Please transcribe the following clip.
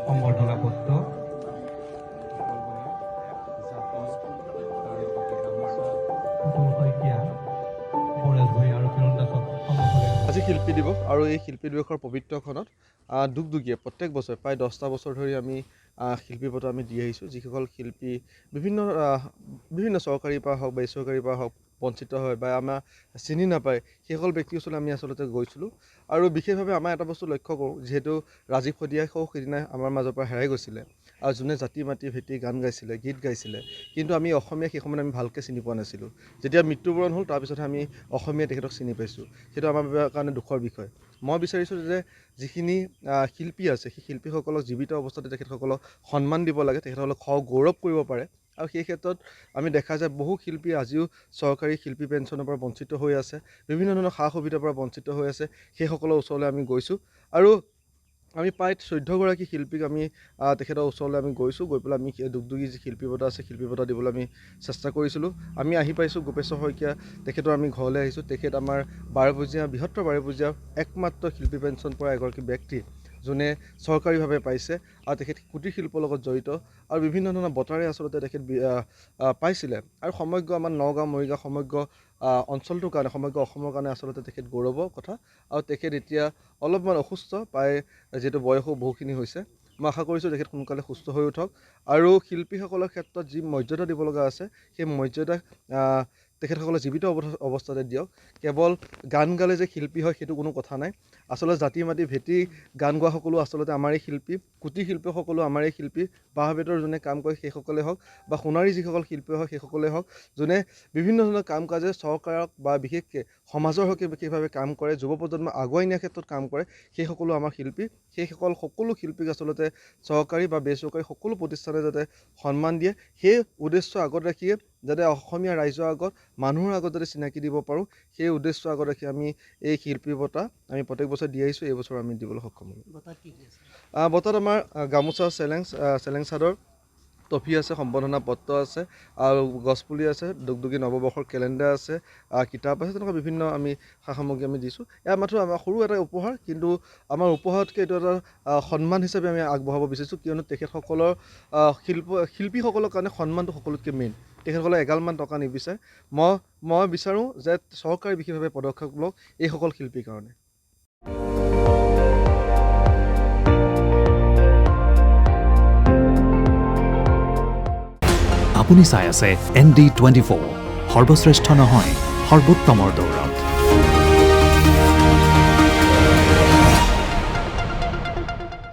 সম্বৰ্ধনা পত্ৰ আজি শিল্পী দিৱস আৰু এই শিল্পী দিৱসৰ পবিত্ৰখনত দুগদুগীয়ে প্ৰত্যেক বছৰ প্ৰায় 10টা বছৰ ধৰি আমি শিল্পী বঁটা আমি দি আহিছোঁ। যিসকল শিল্পী বিভিন্ন চৰকাৰীৰ পৰা হওক বেচৰকাৰীৰ পৰা হওক বঞ্চিত হয় বা আমাৰ চিনি নাপায়, সেইসকল ব্যক্তিৰ ওচৰলৈ আমি আচলতে গৈছিলোঁ। আৰু বিশেষভাৱে আমাৰ এটা বস্তু লক্ষ্য কৰোঁ, যিহেতু ৰাজীৱ শদিয়াইও সেইদিনা আমাৰ মাজৰ পৰা হেৰাই গৈছিলে আৰু যোনে জাতি মাতি ভেটি গান গাইছিলে, গীত গাইছিলে, কিন্তু আমি অসমীয়া সেই সময়ত আমি ভালকৈ চিনি পোৱা নাছিলোঁ। যেতিয়া মৃত্যুবৰণ হ'ল তাৰপিছতহে আমি অসমীয়া তেখেতক চিনি পাইছোঁ। সেইটো আমাৰ কাৰণে দুখৰ বিষয়। মই বিচাৰিছোঁ যে যিখিনি শিল্পী আছে সেই শিল্পীসকলক জীৱিত অৱস্থাতে তেখেতসকলক সন্মান দিব লাগে, তেখেতসকলক গৌৰৱ কৰিব পাৰে। আৰু সেই ক্ষেত্ৰত আমি দেখা যায় বহু শিল্পী আজিও চৰকাৰী শিল্পী পেঞ্চনৰ পৰা বঞ্চিত হৈ আছে, বিভিন্ন ধৰণৰ সা সুবিধাৰ পৰা বঞ্চিত হৈ আছে। সেইসকলৰ ওচৰলৈ আমি গৈছোঁ আৰু আমি প্ৰায় 14গৰাকী শিল্পীক আমি তেখেতৰ ওচৰলৈ আমি গৈছোঁ, গৈ পেলাই আমি দুগদুগী যি শিল্পী বঁটা আছে শিল্পী বঁটা দিবলৈ আমি চেষ্টা কৰিছিলোঁ। আমি আহি পাইছোঁ গোপেশ্বৰ শইকীয়া তেখেতৰ আমি ঘৰলৈ আহিছোঁ। তেখেত আমাৰ বৃহত্তৰ বাৰপূজীয়া একমাত্ৰ শিল্পী পেঞ্চন পোৱা এগৰাকী ব্যক্তি, যোনে চৰকাৰীভাৱে পাইছে আৰু তেখেত কুটিৰ শিল্পৰ লগত জড়িত আৰু বিভিন্ন ধৰণৰ বঁটাৰে আচলতে তেখেত পাইছিলে। আৰু সমগ্ৰ আমাৰ নগাঁও মৰিগাঁও সমগ্ৰ অঞ্চলটোৰ কাৰণে সমগ্ৰ অসমৰ কাৰণে আচলতে তেখেত গৌৰৱৰ কথা। আৰু তেখেত এতিয়া অলপমান অসুস্থ, প্ৰায় যিহেতু বয়সো বহুখিনি হৈছে। মই আশা কৰিছোঁ তেখেত সোনকালে সুস্থ হৈ উঠক আৰু শিল্পীসকলৰ ক্ষেত্ৰত যি মৰ্যাদা দিব লগা আছে সেই মৰ্যাদা তেখেতসকলে জীৱিত অৱস্থাতে দিয়ক। কেৱল গান গালে যে শিল্পী হয় সেইটো কোনো কথা নাই। আচলতে জাতি মাতি ভেটি গান গোৱা সকলো আচলতে আমাৰেই শিল্পী, কুটিৰ শিল্পী সকলো আমাৰেই শিল্পী। বাঁহ বেতৰ যোনে কাম কৰে সেইসকলে হওক বা সোণাৰী যিসকল শিল্পী হয় সেইসকলে হওক, যোনে বিভিন্ন ধৰণৰ কাম কাজে চৰকাৰক বা বিশেষকৈ সমাজৰ হকে বিশেষভাৱে কাম কৰে, যুৱ প্ৰজন্ম আগুৱাই নিয়াৰ ক্ষেত্ৰত কাম কৰে, সেই সকলো আমাৰ শিল্পী। সেইসকল সকলো শিল্পীক আচলতে চৰকাৰী বা বেচৰকাৰী সকলো প্ৰতিষ্ঠানে যাতে সন্মান দিয়ে, সেই উদ্দেশ্য আগত ৰাখিয়ে যাতে অসমীয়া ৰাইজৰ আগত মানুহৰ আগত যাতে চিনাকি দিব পাৰোঁ, সেই উদ্দেশ্য আগত ৰাখি আমি এই শিল্পী বঁটা আমি প্ৰত্যেক বছৰ দি আহিছোঁ। এই বছৰ আমি দিবলৈ সক্ষম হ'লোঁ। বঁটাত আমাৰ গামোচা, চেলেং চাদৰ, ট্ৰফি আছে, সম্বৰ্ধনা পত্ৰ আছে আৰু গছপুলি আছে, দুগদুগী নৱবৰ্ষৰ কেলেণ্ডাৰ আছে, কিতাপ আছে, তেনেকুৱা বিভিন্ন আমি সা সামগ্ৰী আমি দিছোঁ। এয়া মাত্ৰ আমাৰ সৰু এটা উপহাৰ, কিন্তু আমাৰ উপহাৰতকৈ এইটো এটা সন্মান হিচাপে আমি আগবঢ়াব বিচাৰিছোঁ। কিয়নো তেখেতসকলৰ শিল্পীসকলৰ কাৰণে সন্মানটো সকলোতকৈ মেইন। তেখেতসকলে এগালমান টকা নিবিচাৰে। মই বিচাৰোঁ যে চৰকাৰে বিশেষভাৱে পদক্ষেপ লওক এইসকল শিল্পীৰ কাৰণে। আপুনি চাই আছে ND24, সৰ্বশ্ৰেষ্ঠ নহয় সৰ্বোত্তমৰ দৌৰত।